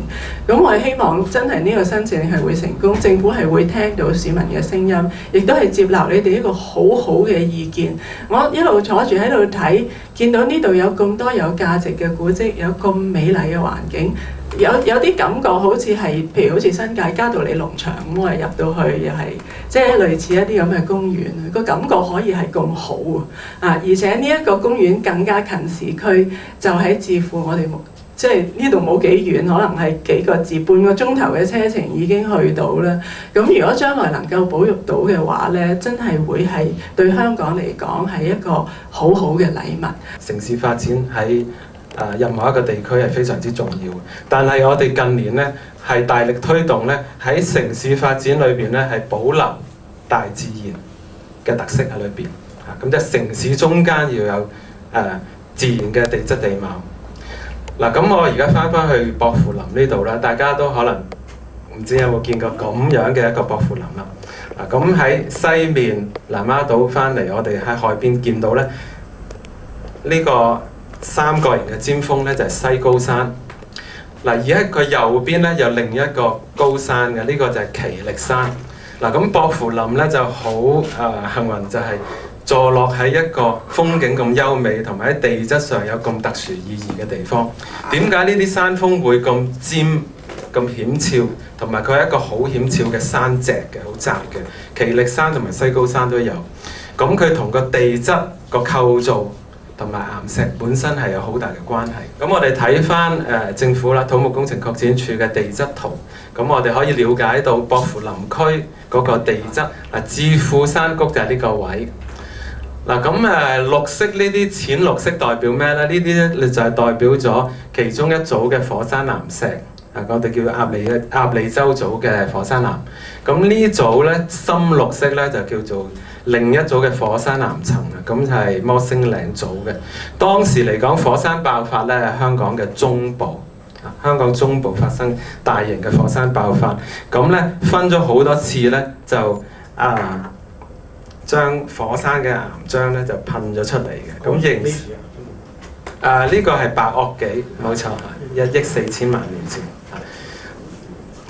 H: 咁我哋希望真係呢個申請係會成功，政府係會聽到市民嘅聲音，亦都係接納你哋一個好好嘅意見。我一路坐住喺度睇，見到呢度有咁多有價值嘅古蹟，有咁美麗嘅環境。有啲感覺好似係，譬如好似新界嘉道理農場咁，我哋入到去又係即係類似一啲咁嘅公園，個感覺可以係咁好啊！而且呢一個公園更加近市區，就喺置富我哋即係呢度冇幾遠，可能係幾個字、半個鐘頭嘅車程已經去到啦。咁如果將來能夠保育到嘅話咧，真係會係對香港嚟講係一個好好嘅禮物。
I: 城市發展喺任何一個地區係非常之重要，但係我哋近年咧係大力推動咧喺城市發展裏邊咧係保留大自然嘅特色喺裏邊嚇，咁即係城市中間要有自然嘅地質地貌。嗱，咁我而家翻去薄扶林呢度啦，大家都可能唔知有冇見過咁樣嘅一個薄扶林啦。嗱，咁喺西面南丫島翻嚟，我哋喺海邊見到咧呢個3角形嘅尖峰咧就係西高山。嗱，而喺佢右邊咧有另一個高山嘅，呢個就係奇力山。嗱，咁薄扶林咧就好幸運，就係坐落喺一個風景咁優美同埋喺地質上有咁特殊意義嘅地方。點解呢啲山峰會咁尖、咁險峭，同埋佢係一個好險峭嘅山脊嘅，好窄嘅。奇力山同埋西高山都有。咁佢同個地質個構造同埋岩石本身係有好大嘅關係。咁我哋睇翻政府啦，土木工程擴展處嘅地質圖，咁我哋可以了解到薄扶林區嗰個地質智庫山谷就係呢個位。嗱咁綠色呢啲淺綠色代表咩咧？呢啲咧就係代表咗其中一組嘅火山岩石，我哋叫鴨脷洲組嘅火山岩。咁呢組咧深綠色咧就叫做另一組嘅火山岩層啊，咁就係摩星嶺組嘅。當時嚟講，火山爆發咧係香港嘅中部，香港中部發生大型嘅火山爆發，咁咧分咗好多次咧就將火山嘅岩漿咧就噴咗出嚟嘅，咁形呢個係白堊紀，冇錯，1億4千萬年前。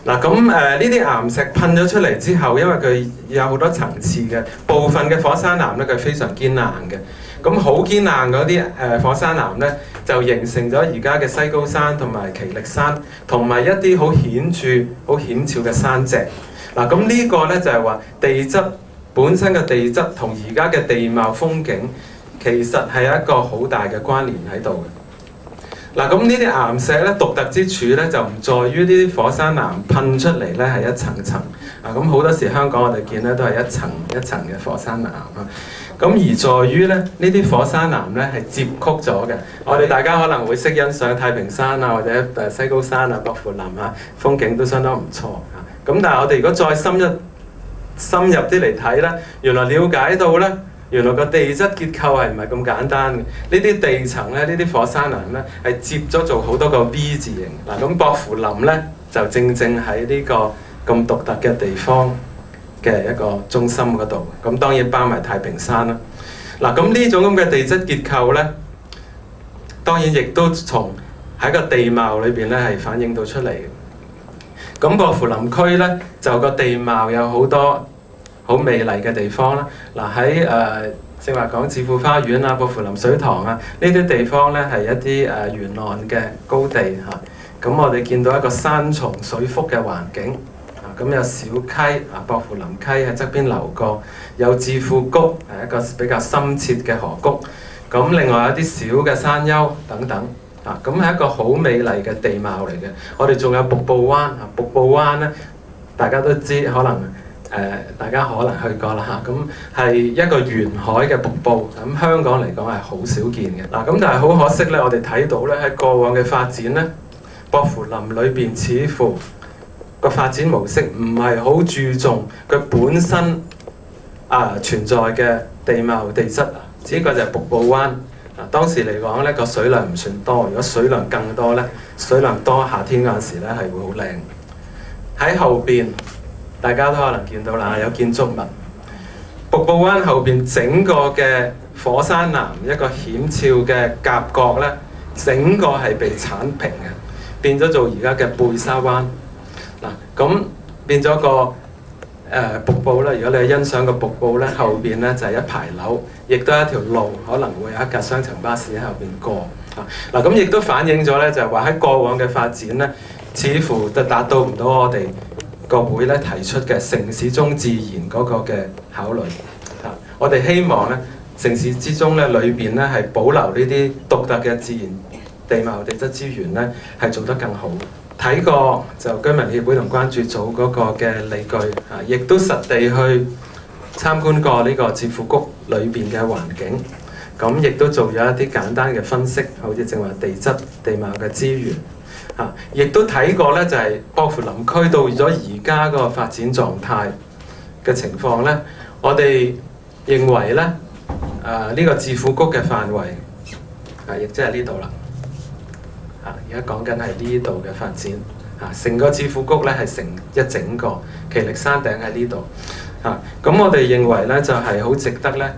I: 嗱咁呢啲岩石噴咗出嚟之後，因為佢有好多層次嘅，部分嘅火山岩咧佢非常堅硬嘅，咁好堅硬嗰啲火山岩咧就形成咗而家嘅西高山同埋奇力山，同埋一啲好顯著、好險峭嘅山脊。嗱咁呢個咧就係話地質本身嘅地質同而家嘅地貌風景其實係一個好大嘅關聯喺度嘅。嗱咁呢啲岩石咧獨特之處咧就唔在於呢啲火山岩噴出嚟咧係一層層咁好多時香港我哋見咧都係一層一層嘅火山岩咁而在於咧呢啲火山岩咧係接曲咗嘅。我哋大家可能會識欣賞太平山或者西高山薄扶林風景都相當唔錯咁但係我哋如果再深入啲嚟睇咧，原來了解到咧，原來個地質結構係唔係咁簡單嘅？呢啲地層咧，呢啲火山岩咧係接咗做好多個 V 字形。嗱咁薄扶林咧就正喺呢個咁獨特嘅地方嘅一個中心嗰度。咁當然包埋太平山啦。嗱咁呢種咁嘅地質結構咧，當然亦都從喺個地貌裏邊咧係反映到出嚟嘅。咁薄扶林區咧就個地貌有好多好美麗嘅地方啦。嗱喺正話講置富花園薄扶林水塘呢啲地方咧係一啲沿岸嘅高地咁我哋見到一個山重水複嘅環境咁有小溪薄扶林溪喺側邊流過，有置富谷係一個比較深切嘅河谷。咁另外有啲小嘅山丘等等。咁係一個好美麗嘅地貌嚟嘅。我哋仲有瀑布灣，瀑布灣咧，大家都知，可能大家可能去過啦咁係一個沿海嘅瀑布，咁香港嚟講係好少見嘅。咁但係好可惜咧，我哋睇到咧喺過往嘅發展咧，薄扶林裏邊似乎個發展模式唔係好注重佢本身存在嘅地貌地質，只不過就係瀑布灣。當時嚟講咧個水量唔算多，如果水量更多咧，水量多夏天嗰陣時咧係會好靚。喺後邊大家都可能見到啦，有建築物。瀑布灣後邊整個嘅火山岩一個險峭嘅夾角咧，整個係被剷平嘅，變咗做而家嘅貝沙灣。咁變咗個瀑布咧，如果你去欣賞個瀑布咧，後邊咧就係一排樓，亦都係一條路，可能會有一架雙層巴士喺後邊過。咁亦都反映咗咧，就係話喺過往嘅發展咧，似乎就達到唔到我哋個會咧提出嘅城市中自然嗰個嘅考慮。我哋希望咧城市之中咧裏邊咧係保留呢啲獨特嘅自然地貌地質資源咧，係做得更好。睇過就居民協會同關注組嗰個嘅理據亦都實地去參觀過呢個置富谷裏邊嘅環境，咁亦都做咗一啲簡單嘅分析，好似正話地質地貌嘅資源亦都睇過咧，就係薄扶林區到咗而家個發展狀態嘅情況咧，我哋認為咧呢個置富谷嘅範圍亦即係呢度啦。而家講緊係呢度嘅發展成個置富谷咧係成一整個，奇力山頂喺呢度咁我哋認為咧就係好值得咧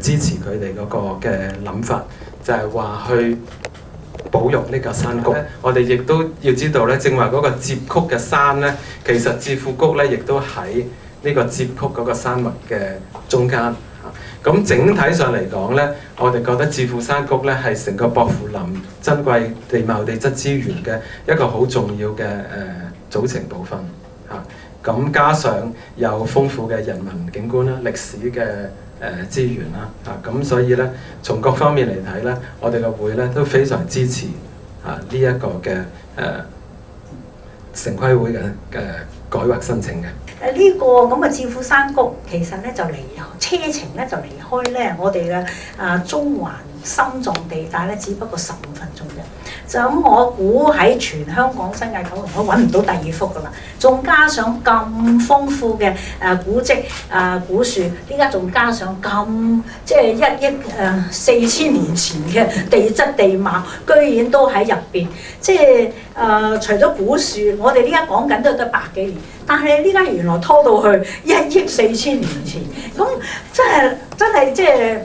I: 支持佢哋嗰個嘅諗法，就係話去保育呢個山谷。我哋亦都要知道咧，正話嗰個接曲嘅山咧，其實置富谷咧亦都喺呢個接曲嗰個山脈嘅中間。咁整體上嚟講咧，我哋覺得置富山谷咧係成個薄扶林珍貴地貌地質資源嘅一個好重要嘅組成部分咁加上有豐富嘅人文景觀啦、歷史嘅資源啦。咁所以咧，從各方面嚟睇咧，我哋個會咧都非常支持呢一個嘅城規會嘅改劃申請嘅。
J: 呢個咁嘅置富山谷其實咧就車程咧就離開咧我哋嘅中環心臟地帶咧，只不過15分鐘啫。就咁我估喺全香港新界九龍都揾唔到第二幅噶啦，仲加上咁豐富嘅古蹟古樹，依家仲加上咁即係1億4000年前嘅地質地貌，居然都喺入邊。即係除咗古樹，我哋呢家講緊都得100幾年，但係呢家原來拖到去1億4000年前，咁真係即係。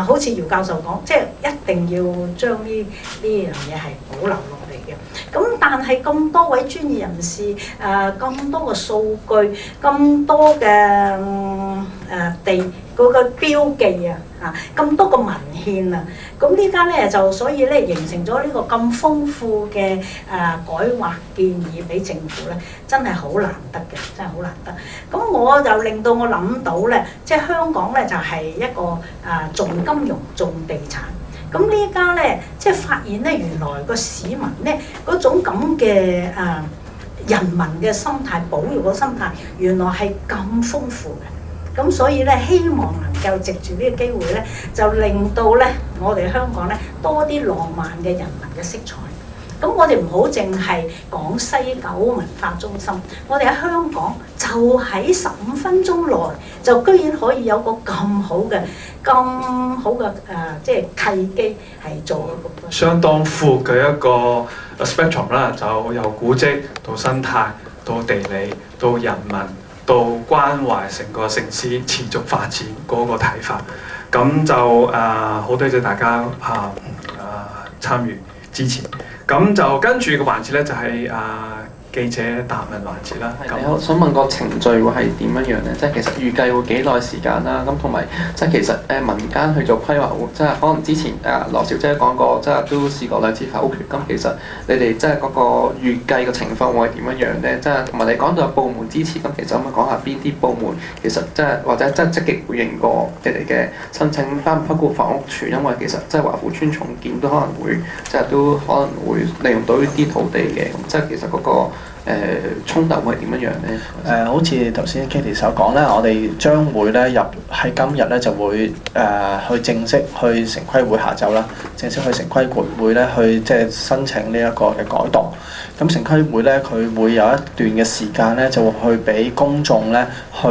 J: 好似姚教授講，即係一定要將呢樣嘢係保留落嚟嘅。咁但係咁多位專業人士，咁多個數據，咁多嘅地嗰個標記啊，咁多個文獻啊，咁呢家咧就所以咧形成咗呢個咁豐富嘅改劃建議俾政府咧，真係好難得嘅，真係好難得。咁我就令到我諗到咧，即係香港咧就係一個重金融、重地產。咁呢家咧即係發現咧，原來個市民咧嗰種咁嘅人民嘅心態、保育嘅心態，原來係咁豐富嘅。咁所以咧，希望能夠藉住呢個機會咧，就令到咧我哋香港咧多啲浪漫嘅人民嘅色彩。咁我哋唔好淨係講西九文化中心，我哋喺香港就喺15分鐘內，就居然可以有個咁好嘅即係契機係做咁多。
B: 相當闊嘅一個 spectrum 啦，就由古蹟到生態到地理到人民。到關懷成個城市持續發展嗰個睇法，咁就好多謝大家參與支持，咁就跟住個環節咧就係記者答問環節啦。
K: 我想問個程序會係點樣樣咧？即係其實預計會幾耐時間啦？咁同埋即係其實民間去做規劃，即係可能之前羅小姐講過，即係都試過2次否決。咁其實你哋即係嗰個預計嘅情況會係點樣樣咧？即係同埋你講到有部門支持，咁其實可唔可以講下邊啲部門其實即係或者即係積極回應過你哋嘅申請，包括房屋署，因為其實即係華富邨重建都可能會即係都可能會利用到呢啲土地嘅，咁即係其實嗰個衝突會係點樣樣咧？
C: 好似頭先 Katie 所講咧，我哋將會咧喺今日咧就會去正式去城規會下晝啦，正式去城規會咧去即係申請呢一個嘅改動。咁城規會咧佢會有一段嘅時間咧就會去俾公眾咧去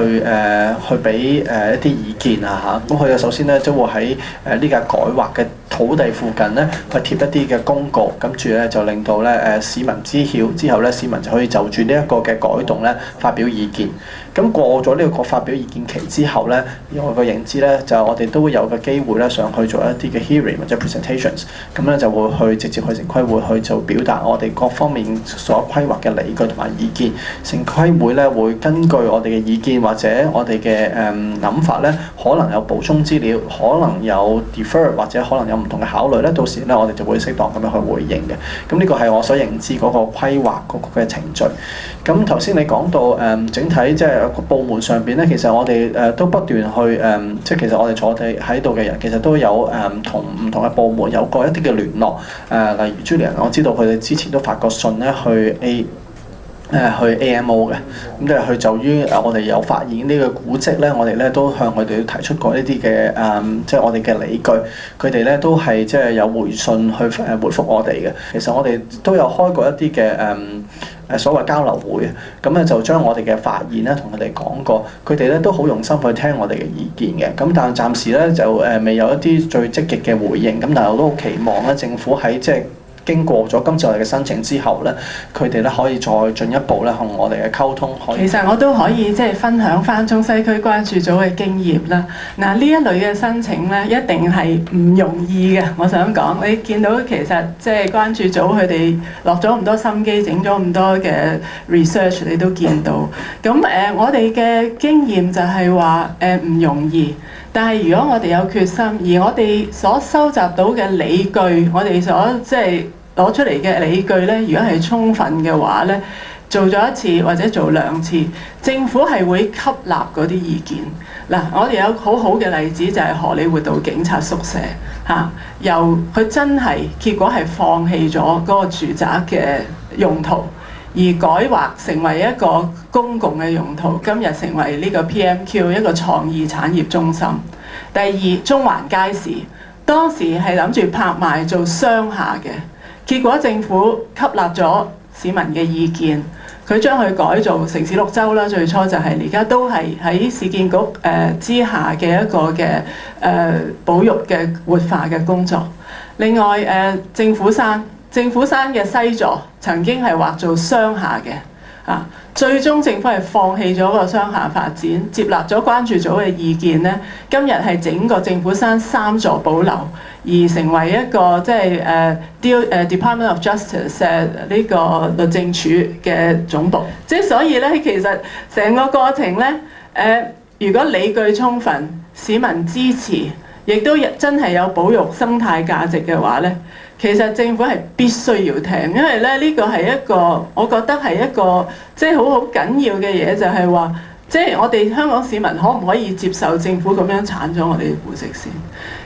C: 俾一啲意見啊嚇。咁佢首先咧都會喺呢個改劃嘅土地附近咧去貼一啲嘅公告，跟住咧就令到咧市民知曉之後咧，市民就可以就住呢一個嘅改動咧發表意見。咁過咗呢個發表意見期之後咧，我個認知咧就我哋都會有個機會咧上去做一啲嘅 hearing 或者 presentations， 咁咧就會去直接去城規會去做表達我哋各方面所規劃嘅理據同埋意見。城規會咧會根據我哋嘅意見或者我哋嘅諗法咧，可能有補充資料，可能有 defer 或者可能有唔同嘅考慮咧，到時咧我哋就會適當咁樣去回應嘅。咁呢個係我所認知嗰個規劃嗰個嘅程序。咁頭先你講到整體即係個部門上邊咧，其實我哋都不斷去即係其實我哋坐喺度嘅人，其實都有同唔同嘅部門有過一啲嘅聯絡。例如 Julian， 我知道佢哋之前都發過信咧去 AMO 嘅，咁就係就於我哋有發現呢個古蹟咧，我哋咧都向佢哋提出過呢啲嘅即係我哋嘅理據，佢哋咧都係即係有回信去回覆我哋嘅。其實我哋都有開過一啲嘅所謂交流會，咁咧就將我哋嘅發現咧同佢哋講過，佢哋咧都好用心去聽我哋嘅意見嘅。咁但係暫時咧就未有一啲最積極嘅回應，咁但係我都好期望咧政府喺即係經過咗今次我哋嘅申請之後咧，佢哋咧可以再進一步咧同我哋嘅溝通。
H: 其實我都可以即係分享翻中西區關注組嘅經驗啦。嗱，呢一類嘅申請咧，一定係唔容易嘅。我想講，你見到其實即係關注組佢哋落咗咁多心機，整咗咁多嘅 research， 你都見到。咁我哋嘅經驗就係話唔容易。但係如果我哋有決心，而我哋所收集到嘅理據，我哋所即係攞出嚟嘅理據咧，如果係充分嘅話咧，做咗一次或者做2次，政府係會吸納嗰啲意見。嗱，我哋有好好嘅例子就係荷里活道警察宿舍嚇，由佢真係結果係放棄咗嗰個住宅嘅用途，而改劃成為一個公共嘅用途，今日成為呢個 PMQ 一個創意產業中心。第二，中環街市當時係諗住拍賣做商廈嘅，結果政府吸納咗市民嘅意見，佢將佢改造城市綠洲啦，最初就係而家都係喺市建局之下嘅一個嘅保育嘅活化嘅工作。另外政府山嘅西座曾經係劃做商廈嘅。最終政府係放棄咗個商廈發展，接納咗關注組嘅意見咧。今日係整個政府山3座保留，而成為一個即係Department of Justice 呢個律政署嘅總部。即係所以咧，其實成個過程咧，如果理據充分、市民支持，亦都真係有保育生態價值嘅話咧。其實政府係必須要聽，因為咧呢個係一個，我覺得係一個即係好緊要嘅嘢，就係話，即係我哋香港市民可唔可以接受政府咁樣剷咗我哋嘅古蹟先？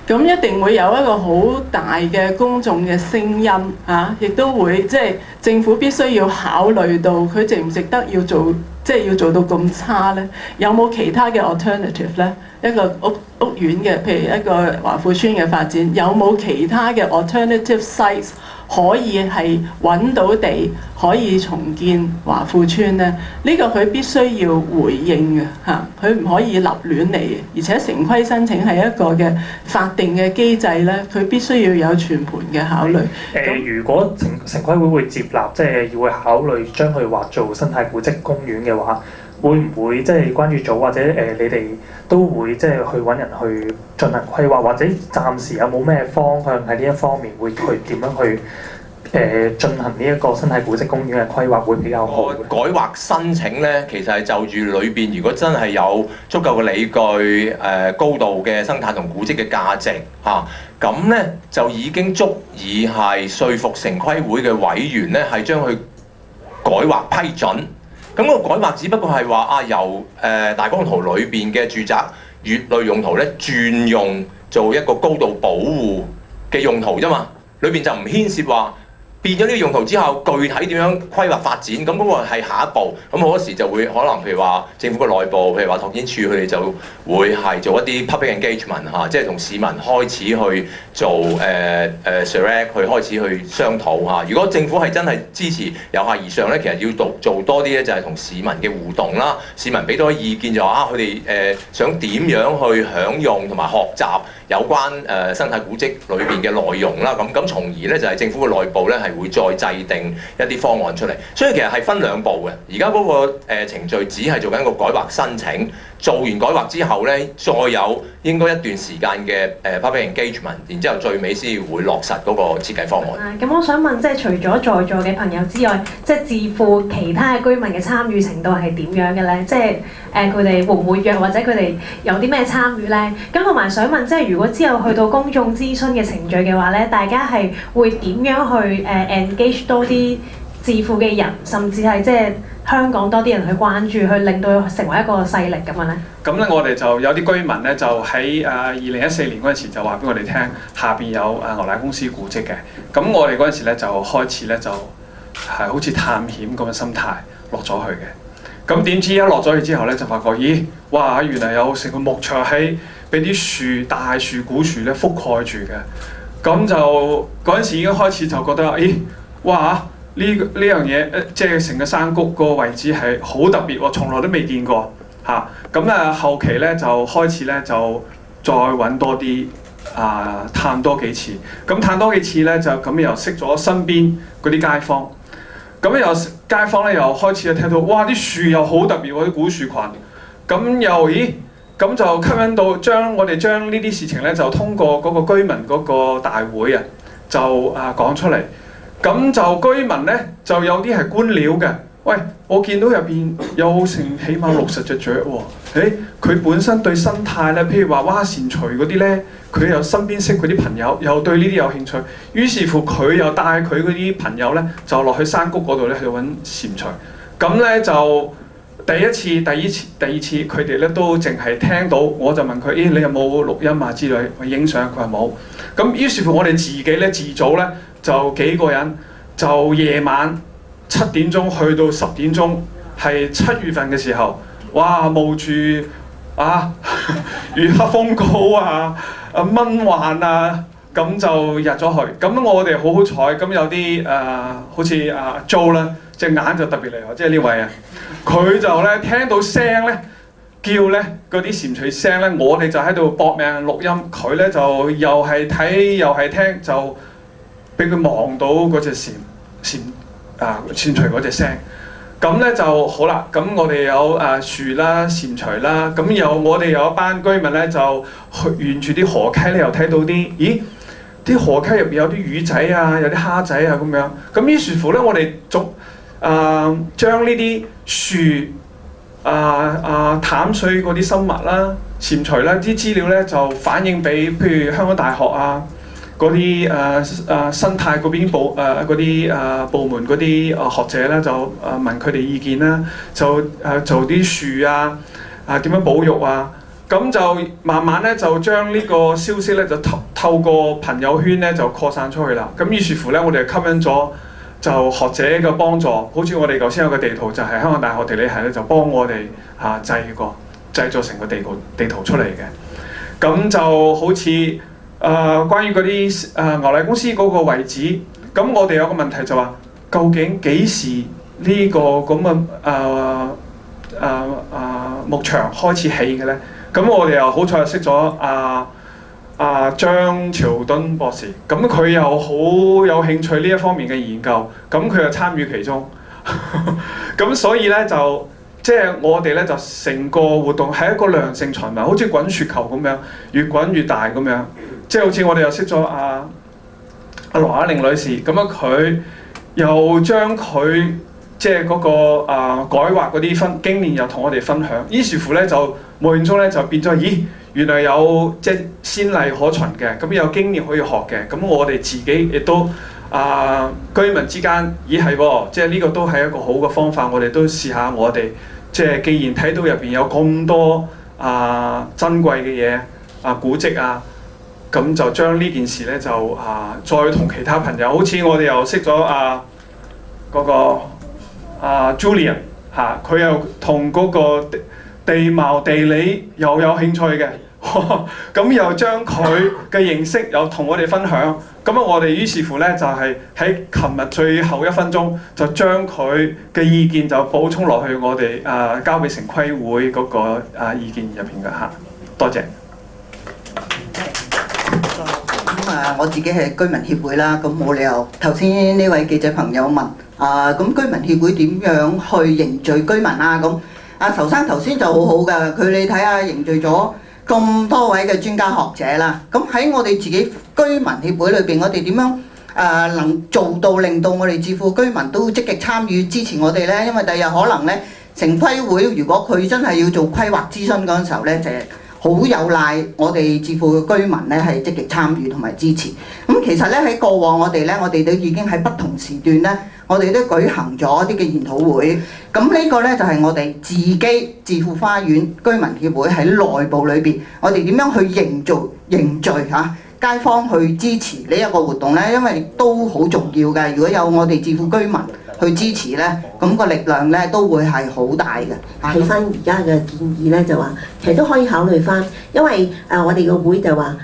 H: 咁一定會有一個好大嘅公眾嘅聲音啊，亦都會即係政府必須要考慮到佢值唔值得要做，即係要做到咁差咧？有冇其他嘅 alternative 咧？一個屋苑嘅，譬如一個華富村嘅發展，有冇其他嘅 alternative sites 可以係揾到地，可以重建華富村咧？呢個佢必須要回應嘅嚇，佢唔可以立亂嚟，而且城規申請係一個嘅法定嘅機制咧，佢必須要有全盤嘅考慮。
L: 如果城規會會接納，即係要會考慮將佢劃做生態古蹟公園嘅話，會唔會即係關注組或者你哋都會即係去揾人去進行規劃，或者暫時有冇咩方向喺呢一方面會去點樣去進行呢一個生態古蹟公園嘅規劃會比較好？
D: 改劃申請咧，其實係就住裏邊，如果真係有足夠嘅理據，高度嘅生態同古蹟嘅價值嚇，咁咧就已經足以係說服城規會嘅委員咧，係將佢改劃批准。咁個改劃只不過係話由大綱圖裏邊嘅住宅乙類用途咧轉用做一個高度保護嘅用途啫嘛，裏邊就唔牽涉話變咗呢個用途之後，具體點樣規劃發展，咁嗰個係下一步。咁好多時就會可能譬如話政府嘅內部，譬如話拓展處佢哋就會係做一啲 public engagement 嚇，即係同市民開始去做survey 去開始去商討嚇。如果政府係真係支持由下而上咧，其實要做多啲咧，就係同市民嘅互動啦。市民俾多啲意見就話佢哋想點樣去享用同埋學習有關生態古蹟裏邊嘅內容啦。咁從而咧就係政府嘅內部咧係會再制定一啲方案出嚟，所以其實係分2步嘅。而家嗰個程序只係做緊一個改劃申請，做完改劃之後咧，再有應該一段時間嘅public engagement， 然之後最尾先會落實嗰個設計方案。
M: 咁我想問，即係除咗在座嘅朋友之外，即係自負其他嘅居民嘅參與程度係點樣嘅咧？即係佢哋活唔活躍，或者佢哋有啲咩參與咧？咁同埋想問，即係如果之後去到公眾諮詢嘅程序嘅話咧，大家係會點樣去engage 多啲自負嘅人，甚至係即係香港多啲人去關注，去令到佢成為一個勢力咁樣咧？
B: 咁咧，我哋就有啲居民咧，就喺2014年嗰陣時就話俾我哋聽，下邊有牛奶公司古蹟嘅。咁我哋嗰陣時咧就開始咧就係好似探險咁嘅心態落咗去嘅。咁點知一落咗去之後咧，就發覺咦，哇！原來有成個牧場係俾啲樹、大樹、古樹咧覆蓋住嘅。咁就嗰陣時已經開始就覺得，咦，哇！呢樣嘢即係成個山谷個位置係好特別喎，從來都未見過嚇。咁後期咧就開始咧就再揾多啲探多幾次。咁探多幾次咧就咁又識咗身邊嗰啲街坊。咁又街坊咧又開始就聽到，哇！啲樹又好特別喎，啲古樹群。咁又咦？咁就吸引到我哋將呢啲事情咧就通過嗰個居民嗰個大會啊，就講出嚟。咁就居民咧就有啲係觀鳥嘅，喂，我見到入邊有成起碼60隻雀喎，佢本身對生態咧，譬如話蛙蟾蜍嗰啲咧，佢又身邊識嗰啲朋友，又對呢啲有興趣，於是乎佢又帶佢嗰啲朋友咧就落去山谷嗰度咧去揾蟾蜍。咁咧就第一次、第二次佢哋咧都淨係聽到，我就問佢：咦，你有冇錄音啊之類？我影相，佢話冇。咁於是乎我哋自己咧自組咧就幾個人，就夜晚7點鐘去到10點鐘，係7月份嘅時候，哇冒住月黑風高啊、蚊患啊，咁就入咗去。咁我哋好彩，咁有啲好似Joe 啦，隻眼就特別厲害，即係呢位啊，佢就咧聽到聲咧叫咧嗰啲蟾蜍聲咧，我哋就喺度搏命錄音，佢咧就又係睇又係聽，就俾佢望到嗰隻蟾蜍嗰隻聲。咁咧就好啦，咁我哋有樹啦、蟾蜍啦，咁我哋有一班居民咧就沿住啲河溪咧又睇到啲啲河溪入邊有啲魚仔啊，有啲蝦仔啊咁樣。咁於是乎咧，我哋將呢啲樹淡水嗰啲生物啦、蟾蜍啦啲資料咧就反映俾譬如香港大學啊嗰啲生態嗰邊部門嗰啲學者咧就問佢哋意見啦，就做啲樹點樣保育啊，咁就慢慢咧就將呢個消息咧就透過朋友圈咧就擴散出去啦。咁於是乎咧，我哋吸引咗就學者嘅幫助，好似我哋頭先有個地圖就係香港大學地理系咧就幫我哋製作成個地圖出嚟嘅。咁就好似關於嗰啲牛奶公司嗰個位置，咁我哋有個問題就話，究竟幾時呢個咁嘅牧場開始起嘅咧？咁我哋又好彩識咗張朝敦博士，咁佢又好有興趣呢一方面嘅研究，咁佢又參與其中，咁所以咧就即係我哋咧就成個活動係一個良性循環，好似滾雪球咁樣，越滾越大咁樣。即係好似我哋又識咗阿羅雅玲女士，咁樣佢又將佢即係嗰個改劃嗰啲經驗又同我哋分享，於是乎咧就無形中咧就變咗，咦，原來有即係先例可循嘅，咁有經驗可以學嘅，咁我哋自己亦都居民之間，咦係喎，即係呢個都係一個好嘅方法，我哋都試下我哋即係既然睇到入邊有咁多珍貴嘅嘢古蹟啊。咁就將呢件事咧就再同其他朋友，好似我哋又識咗嗰個Julian 佢又同嗰個地貌地理又有興趣嘅，咁又將佢嘅認識又同我哋分享。咁我哋於是乎咧就係喺琴日最後1分鐘就將佢嘅意見就補充落去我哋交俾城規會嗰個意見入邊嘅嚇。多謝。
A: 我自己係居民協會啦，咁冇理由頭先呢位記者朋友問咁居民協會點樣去凝聚居民啊？咁仇生頭先就好好㗎，佢你睇下凝聚咗咁多位嘅專家學者啦。咁喺我哋自己居民協會裏邊，我哋點樣能做到令到我哋智庫居民都積極參與支持我哋呢？因為第日可能呢，城規會如果佢真係要做規劃諮詢嗰陣時候呢，就係好有賴我哋智庫嘅居民咧係積極參與同埋支持。咁其實咧喺過往我哋都已經喺不同時段咧，我哋都舉行咗一啲嘅研討會。咁呢個咧就係我哋自己智庫花園居民協會喺內部裏邊，我哋點樣去凝聚街坊去支持呢一個活動咧？因為都好重要嘅。如果有我哋智庫居民去支持咧，咁個力量咧都會係好大嘅。
N: 睇翻而家嘅建議咧，就話其實都可以考慮翻，因為我哋個會就話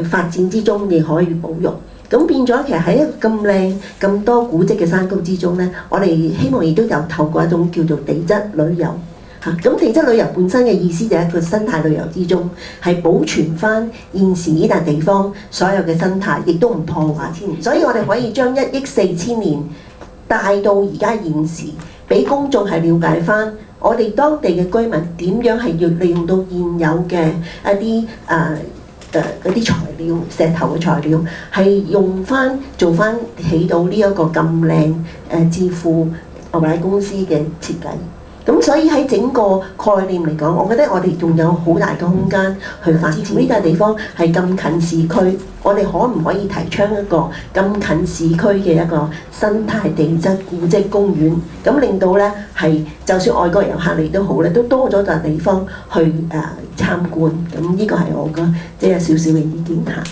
N: 發展之中亦可以保育，咁變咗其實喺一個咁靚咁多古蹟嘅山谷之中咧，我哋希望亦都有透過一種叫做地質旅遊嚇。咁地質旅遊本身嘅意思就係一個生態旅遊之中，係保存翻現時呢笪地方所有嘅生態，亦都唔破壞千年。所以我哋可以將1億4千年帶到而家現時，俾公眾係了解翻我哋當地嘅居民點樣係要利用到現有嘅一啲嗰啲材料，石頭嘅材料，係用翻做翻起到呢一個咁靚智庫牛奶公司嘅設計。咁所以喺整個概念嚟講，我覺得我哋仲有好大嘅空間去發展。呢笪地方係咁近市區，我哋可唔可以提倡一個咁近市區嘅一個生態地質古蹟公園？咁令到咧係，就算外國遊客嚟都好咧，都多咗笪地方去參觀。咁呢個係我嘅即係少少嘅意見嚇。